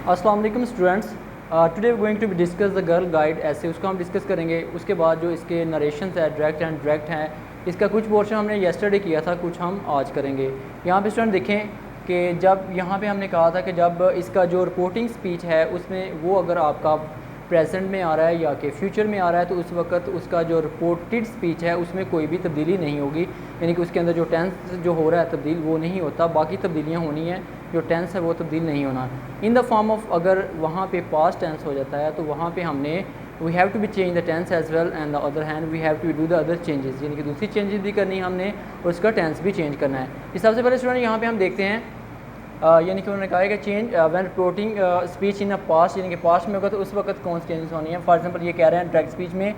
अस्सलाम वालेकुम students. Today we going to be discuss the girl guide ऐसे उसको हम डिस्कस करेंगे। उसके बाद जो इसके नरेशन है डायरेक्ट एंड डायरेक्ट हैं, इसका कुछ पोर्शन हमने येस्टरडे किया था, कुछ हम आज करेंगे। यहाँ पे स्टूडेंट देखें कि जब यहाँ पे हमने कहा था कि जब इसका जो रिपोर्टिंग स्पीच है उसमें वो अगर आपका प्रेजेंट में आ रहा है या कि फ्यूचर में आ रहा है तो उस वक्त उसका जो रिपोर्टेड स्पीच है उसमें कोई भी तब्दीली नहीं होगी, यानी कि उसके अंदर जो टेंस जो हो रहा है तब्दील वो नहीं होता, बाकी तब्दीलियाँ होनी है, जो टेंस है वो तब्दील नहीं होना। इन द फॉर्म ऑफ अगर वहाँ पे पास्ट टेंस हो जाता है तो वहाँ पे हमने we have to be change the tense as well and the other hand we have to do the other changes, यानी कि दूसरी चेंजेस भी करनी है हमने और उसका टेंस भी चेंज करना है। इस सबसे पहले स्टूडेंट यहाँ पे हम देखते हैं यानी कि उन्होंने कहा है कि change when reporting speech in a past, यानी कि पास्ट में होगा तो उस वक्त कौन सी चेंजेस होनी है। फॉर एग्जांपल ये कह रहे हैं डायरेक्ट स्पीच में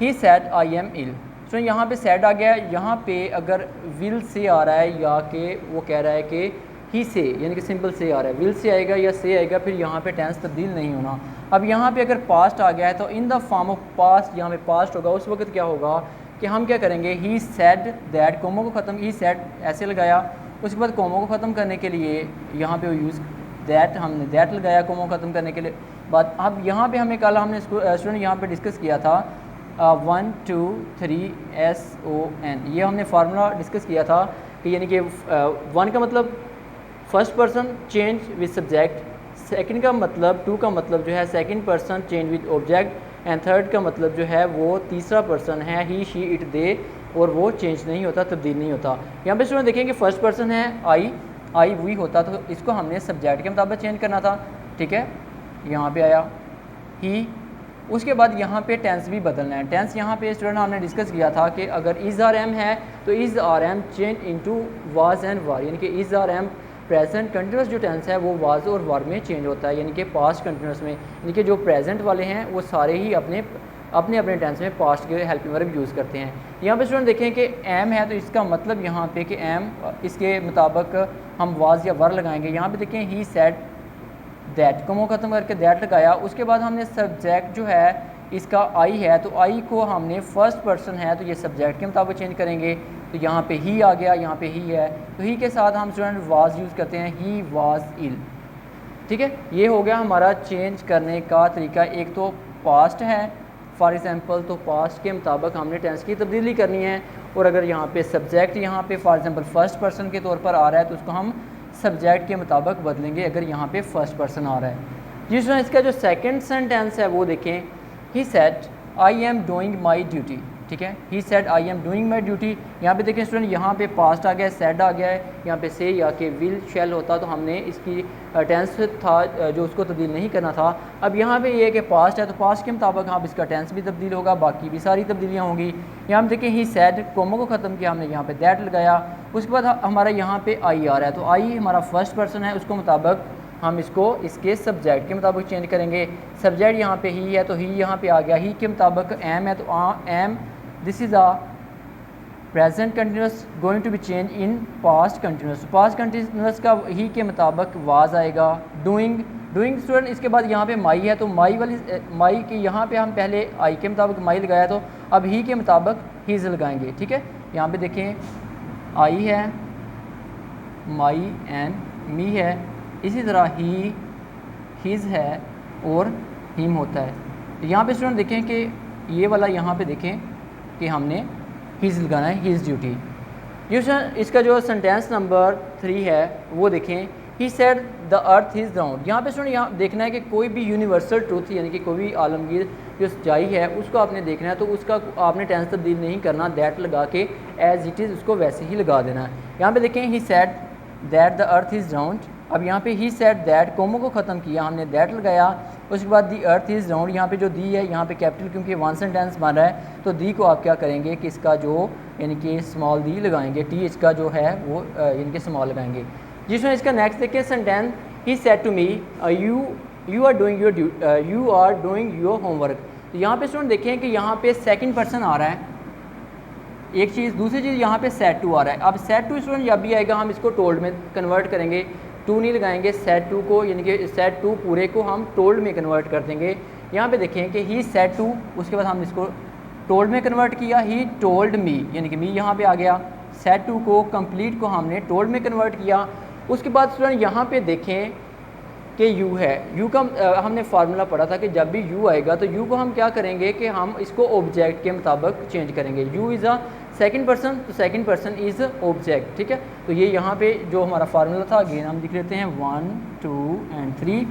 ही सेड आई एम इल, तो यहाँ पे सेड आ गया है। यहाँ पे अगर विल से आ रहा है या कि वो कह रहा है कि ही से, यानी कि सिंपल से आ रहा है, विल से आएगा या से आएगा, फिर यहाँ पे टेंस तब्दील नहीं होना। अब यहाँ पे अगर पास्ट आ गया है तो in the form of past, यहाँ पे पास्ट होगा, उस वक्त क्या होगा कि हम क्या करेंगे, ही सेड दैट, कोमो को ख़त्म, ही सेड ऐसे लगाया, उसके बाद कोमो को ख़त्म करने के लिए यहाँ पे यूज़ दैट, हमने दैट लगाया कोमो को ख़त्म करने के लिए बाद। अब यहाँ पे हमें कल हमने स्टूडेंट यहाँ पे डिस्कस किया था 1 2 3 SON, ये हमने फार्मूला डिस्कस किया था कि यानी कि 1 का मतलब first person change with subject, second का मतलब 2 का मतलब जो है second person change with object and third का मतलब जो है वो तीसरा पर्सन है ही शी इट दे, और वो चेंज नहीं होता, तब्दील नहीं होता। यहाँ पे स्टूडेंट देखेंगे फर्स्ट पर्सन है आई वी होता तो इसको हमने सब्जेक्ट के मुताबिक चेंज करना था, ठीक है। यहाँ पे आया ही, उसके बाद यहाँ पे टेंस भी बदलना है। टेंस यहाँ पे स्टूडेंट हमने डिस्कस किया था कि अगर इज़ आर एम है तो is are am change into was and were, यानी कि is are am present continuous जो टेंस है वो वाज और वार में चेंज होता है, यानी कि पास्ट कंटिन्यूस में, यानी कि जो प्रेजेंट वाले हैं वो सारे ही अपने अपने टेंस में पास्ट के हेल्पिंग वर्ब यूज़ करते हैं। यहाँ पे स्टूडेंट देखें कि एम है तो इसका मतलब यहाँ पे कि एम इसके मुताबिक हम वाज या वर लगाएंगे। यहाँ पे देखें ही सेड दैट, को ख़त्म करके दैट लगाया, उसके बाद हमने सब्जेक्ट जो है इसका आई है तो आई को हमने फर्स्ट पर्सन है तो ये सब्जेक्ट के मुताबिक चेंज करेंगे, तो यहाँ पे ही आ गया, यहाँ पे ही है तो ही के साथ हम स्टूडेंट वाज यूज़ करते हैं, ही वाज इल, ठीक है। ये हो गया हमारा चेंज करने का तरीका। एक तो पास्ट है फॉर एग्जांपल, तो पास्ट के मुताबिक हमने टेंस की तब्दीली करनी है, और अगर यहाँ पे सब्जेक्ट यहाँ पे फॉर एग्जांपल फर्स्ट पर्सन के तौर पर आ रहा है तो उसको हम सब्जेक्ट के मुताबिक बदलेंगे अगर यहाँ पे फर्स्ट पर्सन आ रहा है। जिस तरह इसका जो सेकंड सेंटेंस है वो देखें, he said I am doing my duty, ठीक है, he said I am doing my duty. यहाँ पे देखें स्टूडेंट यहाँ पे पास्ट आ गया है, सेड आ गया है, यहाँ पे से या कि विल शेल होता तो हमने इसकी टेंस था जो उसको तब्दील नहीं करना था। अब यहाँ पे ये है कि पास्ट है तो पास्ट के मुताबिक हाँ इसका टेंस भी तब्दील होगा, बाकी भी सारी तब्दीलियाँ होंगी। यहाँ पे देखें ही सेड, कोमो को ख़त्म किया हमने, यहाँ पे दैट लगाया, उसके बाद हमारा यहाँ पे आई आ रहा है तो आई हमारा फर्स्ट पर्सन है, उसको मुताबिक हम इसको इसके सब्जेक्ट के मुताबिक चेंज करेंगे। सब्जेक्ट यहाँ पे ही है तो ही यहाँ पे आ गया, ही के मुताबिक एम है तो am, this is a present continuous going to be change in past continuous, past continuous का ही के मुताबिक वाज आएगा। डूइंग, डूइंग स्टूडेंट इसके बाद यहाँ पे माई है तो माई वाली माई की यहाँ पे हम पहले आई के मुताबिक माई लगाया तो अब ही के मुताबिक हीज़ लगाएंगे, ठीक है। यहाँ पे देखें आई है, माई एंड मी है, इसी तरह ही हिज है और हिम होता है। तो यहाँ पे स्टूडेंट देखें कि ये वाला यहाँ पे देखें कि हमने हिज लगाना है, हिज ड्यूटी। ये इसका जो सेंटेंस नंबर 3 है वो देखें, he said the earth is round. यहाँ पे स्टूडेंट यहाँ देखना है कि कोई भी यूनिवर्सल ट्रूथ यानी कि कोई भी आलमगीर जो सच्चाई है उसको आपने देखना है तो उसका आपने टेंस तब्दील नहीं करना, दैट लगा के एज इट इज़ उसको वैसे ही लगा देना है। यहाँ पे देखें he said that the earth is round, अब यहाँ पे ही सेड दैट, कोमो को ख़त्म किया हमने, दैट लगाया, उसके बाद दी अर्थ इज़ राउंड, यहाँ पे जो दी है यहाँ पे कैपिटल क्योंकि वन सेंटेंस बन रहा है तो दी को आप क्या करेंगे कि इसका जो यानी कि स्मॉल दी लगाएंगे, टी एच का जो है वो यानी कि स्मॉल लगाएंगे। जिसमें इसका नेक्स्ट देखिए sentence, he said to me you are doing your homework. तो यहाँ पे स्टूडेंट देखें कि यहाँ पे सेकंड पर्सन आ रहा है एक चीज़, दूसरी चीज़ यहाँ पे सेड टू आ रहा है। अब सेड टू स्टूडेंट जब भी आएगा हम इसको टोल्ड में कन्वर्ट करेंगे, टू नहीं लगाएंगे, सेड टू को यानी कि सेड टू पूरे को हम टोल्ड में कन्वर्ट कर देंगे। यहाँ पे देखें कि ही सेड टू, उसके बाद हम इसको टोल्ड में कन्वर्ट किया, ही टोल्ड मी यानी कि मी यहाँ पे आ गया, सेड टू को कंप्लीट को हमने टोल्ड में कन्वर्ट किया। उसके बाद स्टूडेंट यहाँ पे देखें कि यू है, यू का हमने फार्मूला पढ़ा था कि जब भी यू आएगा तो यू को हम क्या करेंगे कि हम इसको ऑब्जेक्ट के मुताबिक चेंज करेंगे। You is a second person, तो सेकंड पर्सन इज़ ऑब्जेक्ट, ठीक है। तो ये यहाँ पे जो हमारा फार्मूला था अगेन हम लिख लेते हैं 1 2 एंड 3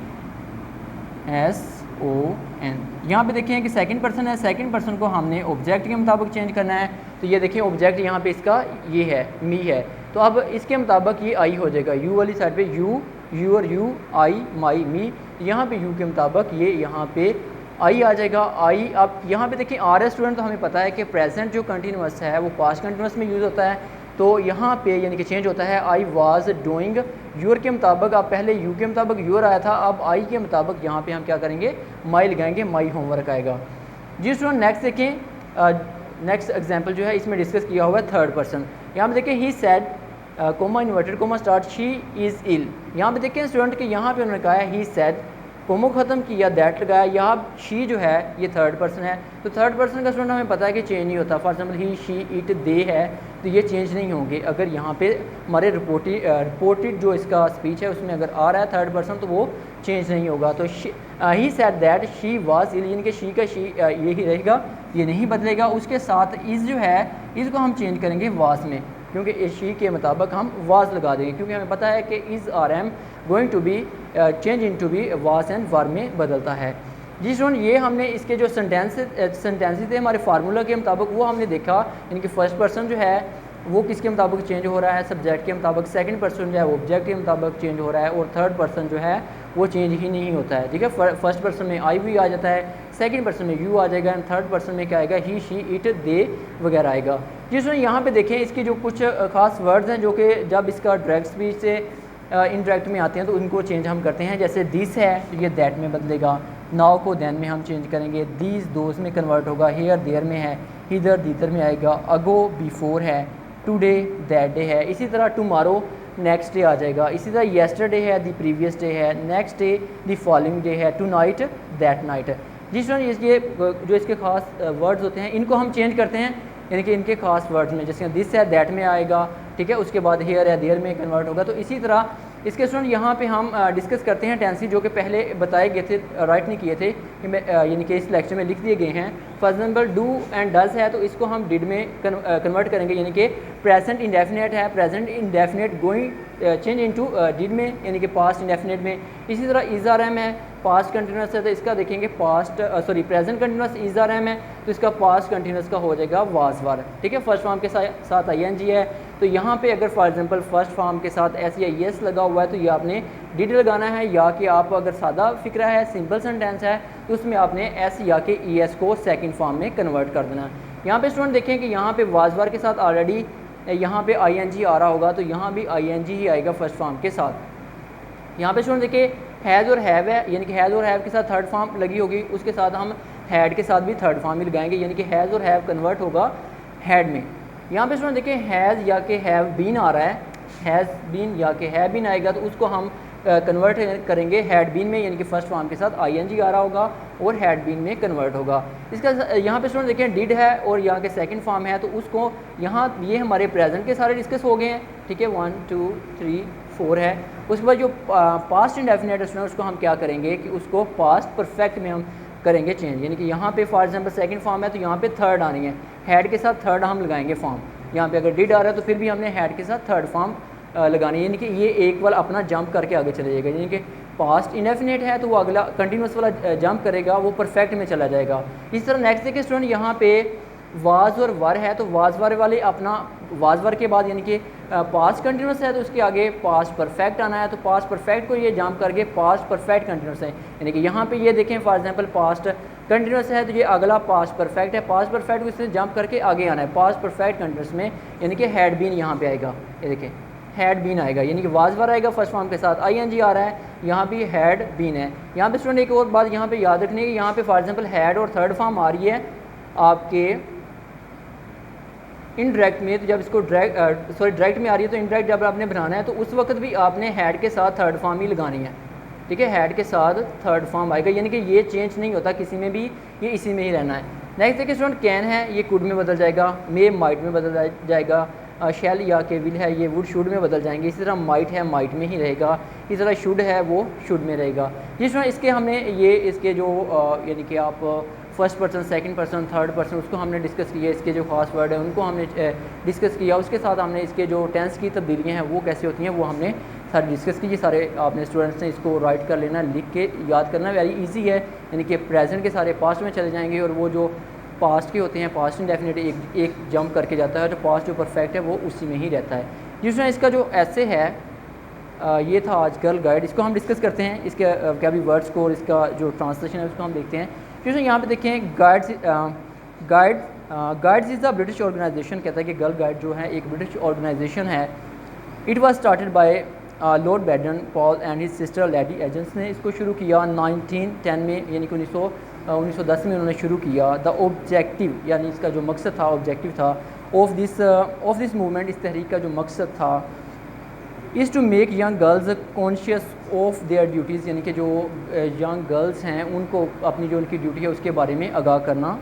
SON। यहाँ पे देखें कि सेकंड पर्सन है, सेकंड पर्सन को हमने ऑब्जेक्ट के मुताबिक चेंज करना है। तो ये देखिए ऑब्जेक्ट यहाँ पे इसका ये है, मी है, तो अब इसके मुताबिक ये आई हो जाएगा। यू वाली साइड पे यू, यूर, यू, आई, माई, मी। यहाँ पे यू के मुताबिक ये यहाँ पे आई आ जाएगा। आई अब यहाँ पे देखिए आर है स्टूडेंट, तो हमें पता है कि प्रेजेंट जो कंटिन्यूस है वो पास्ट कंटिन्यूस में यूज़ होता है, तो यहाँ पे यानी कि चेंज होता है। आई वाज डूइंग, यूर के मुताबिक, अब पहले यू के मुताबिक यूर आया था, अब आई के मुताबिक यहाँ पे हम क्या करेंगे, माई लगाएंगे, माई होमवर्क आएगा। जी स्टूडेंट नेक्स्ट देखें, नेक्स्ट एग्जांपल जो है इसमें डिस्कस किया हुआ है थर्ड पर्सन। यहाँ पे देखें he said comma inverted comma start she is ill. यहाँ पे देखें स्टूडेंट कि यहाँ पे उन्होंने कहा है ही सेड, कोमो ख़त्म किया, दैट लगाया, यहाँ शी जो है ये थर्ड पर्सन है, तो थर्ड पर्सन का स्टूडेंट हमें पता है कि चेंज नहीं होता। For example he, she, it, they है, तो ये चेंज नहीं होंगे। अगर यहाँ पे हमारे रिपोर्टेड जो इसका स्पीच है उसमें अगर आ रहा है थर्ड पर्सन तो वो चेंज नहीं होगा। तो he said that she was ill, यानी कि शी का शी यही रहेगा, ये नहीं बदलेगा। उसके साथ इज़ जो है इसको हम चेंज करेंगे वाज में, क्योंकि इस शी के मुताबिक हम वाज लगा देंगे, क्योंकि हमें पता है कि is are am going to be change into be was and were में बदलता है। जी स्टूडेंट ये हमने इसके जो सेंटेंसेस थे हमारे फार्मूला के मुताबिक वो हमने देखा, यानी कि फर्स्ट पर्सन जो है वो किसके मुताबिक चेंज हो रहा है, सब्जेक्ट के मुताबिक, सेकंड पर्सन जो है वो ऑब्जेक्ट के मुताबिक चेंज हो रहा है, और थर्ड पर्सन जो है वो चेंज ही नहीं होता है, ठीक है। फर्स्ट पर्सन में आई भी आ जाता है, सेकंड पर्सन में यू आ जाएगा, एंड थर्ड पर्सन में क्या आएगा, ही, शी, इट, दे वगैरह आएगा। जिसमें यहाँ पे देखें इसकी जो कुछ खास वर्ड्स हैं जो कि जब इसका डायरेक्ट स्पीच से इनडायरेक्ट में आते हैं तो उनको चेंज हम करते हैं। जैसे दिस है तो ये दैट में बदलेगा, नाउ को देन में हम चेंज करेंगे, दीज दोज में कन्वर्ट होगा, हेयर देयर में है, इधर दीदर में आएगा, अगो बिफोर है, टुडे दैट डे है, इसी तरह टुमारो नेक्स्ट डे आ जाएगा, इसी तरह येस्टरडे है दी प्रीवियस डे है, next day the following day है, टू नाइट दैट नाइट। जिस तरह ये जो इसके खास वर्ड्स होते हैं इनको हम चेंज करते हैं, यानी कि इनके खास वर्ड्स में, जैसे दिस है दैट में आएगा, ठीक है, उसके बाद हेयर है देयर में कन्वर्ट होगा। तो इसी तरह इसके स्टूडेंट यहाँ पे हम डिस्कस करते हैं टेंसेस जो कि पहले बताए गए थे, राइट नहीं किए थे, कि मैं यानी कि इस लेक्चर में लिख दिए गए हैं। For example do and does है तो इसको हम डिड में कन्वर्ट करेंगे, यानी कि प्रेजेंट इंडेफिनेट है, present indefinite going change into did में, यानी कि पास्ट इंडेफिनेट में। इसी तरह इज़ आर एम है, पास्ट कंटिन्यूस है तो इसका देखेंगे past present continuous is are am है तो इसका पास्ट कंटिन्यूस का हो जाएगा वाज वर, ठीक है। फर्स्ट फॉर्म के साथ ING है, तो यहाँ पे अगर फॉर एग्जांपल फर्स्ट फॉर्म के साथ S या ES लगा हुआ है तो ये आपने डिड लगाना है, या कि आप अगर सादा फिक्रा है, सिंपल सेंटेंस है तो उसमें आपने S या कि ES को सेकंड फॉर्म में कन्वर्ट कर देना है। यहाँ पे स्टूडेंट देखें कि यहाँ पे वाज वर के साथ ऑलरेडी यहाँ पे ING आ रहा होगा, तो यहाँ भी ING ही आएगा फर्स्ट फॉर्म के साथ। यहाँ पे स्टूडेंट देखिए हैज़ और हैव है, यानी कि हैज़ और हैव के साथ थर्ड फॉर्म लगी होगी, उसके साथ हम हैड के साथ भी थर्ड फॉर्म ही लगाएंगे, यानी कि हैज़ और हैव कन्वर्ट होगा हैड में। यहाँ पे स्टूडेंट देखिए हैज़ या कि हैव बीन आ रहा है, हैज़ बीन या कि हैव बीन आएगा तो उसको हम कन्वर्ट करेंगे हैड बीन में, यानी कि फर्स्ट फॉर्म के साथ ING आ रहा होगा और हैड बीन में कन्वर्ट होगा। इसका यहाँ पे स्टूडेंट देखिए डिड है और यहाँ के सेकंड फॉर्म है तो उसको यहाँ ये हमारे प्रेजेंट के सारे डिस्कस हो गए हैं, ठीक है, 1 2 3 4 है। उसके बाद जो पास्ट इंडेफिनेट है उसको हम क्या करेंगे कि उसको पास्ट परफेक्ट में हम करेंगे चेंज, यानी कि यहाँ पे फॉर एग्जांपल सेकंड फॉर्म है तो यहाँ पे थर्ड आनी है, हैड के साथ थर्ड हम लगाएंगे फॉर्म। यहाँ पे अगर डिड आ रहा है तो फिर भी हमने हैड के साथ थर्ड फॉर्म लगानी है, यानी कि ये एक वाला अपना जंप करके आगे चले जाएगा, यानी कि पास्ट इंडेफिनेट है तो वो अगला कंटिन्यूस वाला जंप करेगा, वो परफेक्ट में चला जाएगा। इस तरह नेक्स्ट देखिए स्टूडेंट यहाँ पे वाज और वर है तो वाज वर वाले अपना वाज वर के बाद यानी कि पास्ट कंटिन्यूस है तो उसके आगे पास्ट परफेक्ट आना है, तो पास्ट परफेक्ट को ये जंप करके पास्ट परफेक्ट कंटिन्यूस है, यानी कि यहाँ पे ये देखें फॉर एग्जांपल पास्ट कंटिन्यूस है तो ये अगला पास्ट परफेक्ट है, पास्ट परफेक्ट को इससे जंप करके आगे आना है पास्ट परफेक्ट कंटिन्यूस में, यानी कि हैड बीन यहाँ पे आएगा, ये देखें हैड बीन आएगा, यानी कि वाज वर आएगा फर्स्ट फॉर्म के साथ, ING आ रहा है, यहाँ भी हैड बीन है। यहाँ पे स्टूडेंट एक और बात यहाँ पे याद रखनी है कि यहाँ पे फॉर एग्जांपल हैड और थर्ड फॉर्म आ रही है आपके इनडायरेक्ट में, तो जब इसको डायरेक्ट में आ रही है तो इनडायरेक्ट जब आपने बनाना है तो उस वक्त भी आपने हैड के साथ थर्ड फॉर्म ही लगानी है, ठीक है, हैड के साथ थर्ड फॉर्म आएगा, यानी कि ये चेंज नहीं होता किसी में भी, ये इसी में ही रहना है। नेक्स्ट देखिए स्टूडेंट कैन है, ये कुड में बदल जाएगा, मे माइट में बदल जाएगा, शेल या के विल है, ये वुड शुड में बदल जाएंगे। इसी तरह माइट है, माइट में ही रहेगा। इसी तरह शुड है, वो शुड में रहेगा। जिस तरह इसके हमने ये इसके जो यानी कि आप first person, second person, third person, उसको हमने डिस्कस किया। इसके जो खास वर्ड है उनको हमने डिस्कस किया। उसके साथ हमने इसके जो टेंस की तब्दीलियाँ हैं वो कैसे होती हैं वो हमने सारे डिस्कस की। ये सारे आपने स्टूडेंट्स ने इसको राइट कर लेना, लिख के याद करना, वेरी इजी है। यानी कि प्रेजेंट के सारे पास्ट में चले जाएंगे और वो जो पास्ट के होते हैं, पास्ट इंडेफिनिट एक जंप करके जाता है, तो पास्ट जो परफेक्ट है वो उसी में ही रहता है। जिस तरह इसका जो ऐसे है ये था आज गर्ल गाइड। इसको हम डिस्कस करते हैं, इसके क्या भी वर्ड्स को और इसका जो ट्रांसलेशन है उसको हम देखते हैं। क्योंकि यहाँ पे देखें guides is the British organisation, कहता है कि गर्ल गाइड जो है एक ब्रिटिश ऑर्गेनाइजेशन है। It was started by lord Baden Powell and his sister lady agents ने इसको शुरू किया 1910 में, यानी कि 1910 में उन्होंने शुरू किया। द ऑब्जेक्टिव यानी इसका जो मकसद था, ऑब्जेक्टिव था ऑफ दिस मूवमेंट, इस तहरीक का जो मकसद था, is to make young girls conscious of their duties, यानी कि जो यंग गर्ल्स हैं उनको अपनी जो उनकी ड्यूटी है उसके बारे में आगाह करना।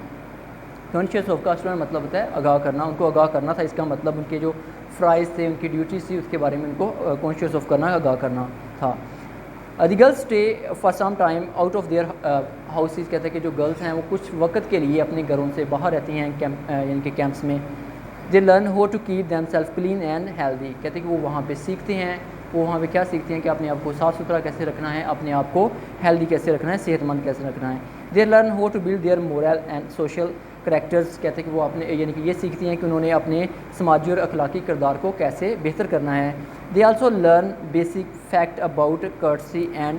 कॉन्शियस ऑफ का स्टूडेंट मतलब होता है आगाह करना, उनको आगाह करना था। इसका मतलब उनके जो फ़राइज़ थे, उनकी ड्यूटीज़ थी, उसके बारे में उनको कॉन्शियस ऑफ करना, आगाह करना था। The girls stay for some time out of their houses, कहते हैं कि जो गर्ल्स हैं वो कुछ वक्त के लिए अपने घरों से बाहर रहती हैं, यानी कि कैंप्स में। They learn how to keep them self clean and healthy, कहते हैं कि वो वहाँ पे सीखते हैं। वो वहाँ पे क्या सीखते हैं कि अपने आप को साफ़ सुथरा कैसे रखना है, अपने आप को हेल्दी कैसे रखना है, सेहतमंद कैसे रखना है। They learn how to build their moral and social characters, कहते हैं कि वो अपने यानी कि ये सीखती हैं कि उन्होंने अपने समाजी और अखलाकी किरदार को कैसे बेहतर करना है। They also learn basic fact about courtesy and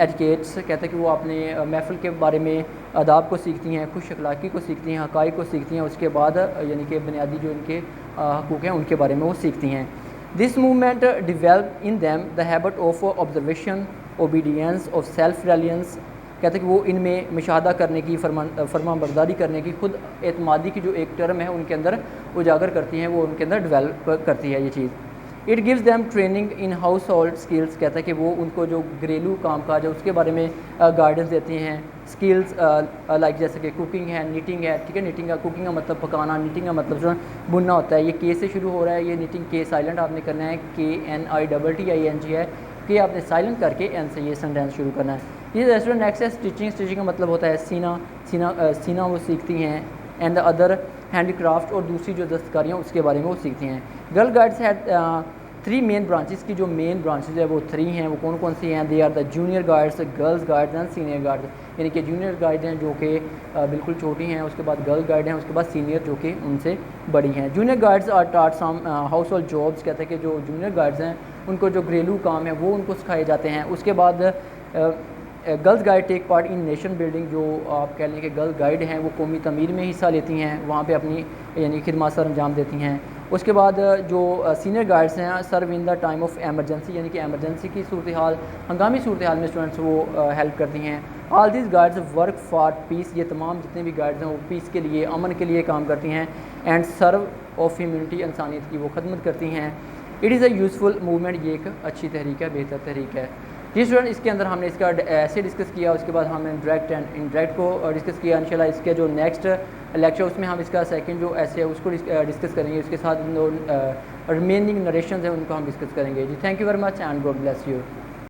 etiquettes, कहते हैं कि वो अपने महफिल के बारे में आदाब को सीखती हैं, खुश अखलाकी को सीखती हैं, हक़ाइक़ को सीखती हैं। उसके बाद यानी कि बुनियादी जो इनके हकूक़ हैं उनके बारे में वो सीखती हैं। This movement develop in them the habit of observation, obedience, of self reliance, कहते हैं कि वो इनमें मुशाहदा करने की, फरमाबरदारी करने की, खुद एतमादी की जो एक टर्म है उनके अंदर उजागर करती हैं, वो उनके अंदर डेवलप करती है ये चीज़। It gives them training in household skills, कहता है कि वो उनको जो घरेलू काम काज है उसके बारे में गाइडेंस देती हैं। स्किल्स लाइक जैसे कि कुकिंग है, नीटिंग है, ठीक है। नीटिंग का, कुकिंग का मतलब पकाना, नीटिंग का मतलब जो बुनना होता है। ये के से शुरू हो रहा है, ये नीटिंग के साइलेंट आपने करना है, KNITTING है कि आपने साइलेंट करके एन से ये सेंटेंस शुरू करना है। ये रेस्टोरेंट नेक्स्ट है स्टिचिंग, स्टिचिंग का मतलब होता है सीना वो सीखती हैं। एंड द अदर हैंडीक्राफ्ट, और दूसरी जो दस्तकारियाँ उसके बारे में वो सीखती हैं। गर्ल गाइड्स है 3 मेन ब्रांचेस की जो मेन ब्रांचेस है वो 3 हैं। वो कौन कौन सी हैं? They are the junior guides, girls guides and senior guides, यानी कि जूनियर गाइड हैं जो कि बिल्कुल छोटी हैं, उसके बाद गर्ल गाइड हैं, उसके बाद सीनियर जो कि उनसे बड़ी हैं। जूनियर गाइड्स आर टाट सम हाउस होल्ड जॉब्स, कहते हैं कि जो जूनियर गाइड्स हैं उनको जो घरेलू काम है वो उनको सिखाए जाते हैं। उसके बाद girls guide take part in nation building, जो आप कह लें कि गर्ल गाइड हैं वो कौमी तमीर में हिस्सा लेती हैं, वहाँ पे अपनी यानी खिदमत सर अंजाम देती हैं। उसके बाद जो सीनियर गाइड्स हैं serve in the time of emergency, यानी कि एमरजेंसी की सूरत हाल, हंगामी सूरत हाल में स्टूडेंट्स वो हेल्प करती हैं। All this guides work for piece, ये तमाम जितने भी गाइड्स हैं वो पीस के लिए, अमन के लिए काम करती हैं। एंड सर्व ऑफ ह्यूमनिटी, इंसानियत की वो खदमत करती हैं। It is a useful movement, ये एक अच्छी तहरीक है, बेहतर तहरीक है। जी स्टूडेंट, इसके अंदर हमने इसका ऐसे डिस्कस किया, उसके बाद हमने डायरेक्ट एंड इनडायरेक्ट को डिस्कस किया। इंशाल्लाह इसके जो नेक्स्ट लेक्चर उसमें हम इसका सेकंड जो ऐसे है उसको डिस्कस करेंगे। उसके साथ जो रिमेनिंग नरेशंस हैं उनको हम डिस्कस करेंगे। जी thank you very much and God bless you.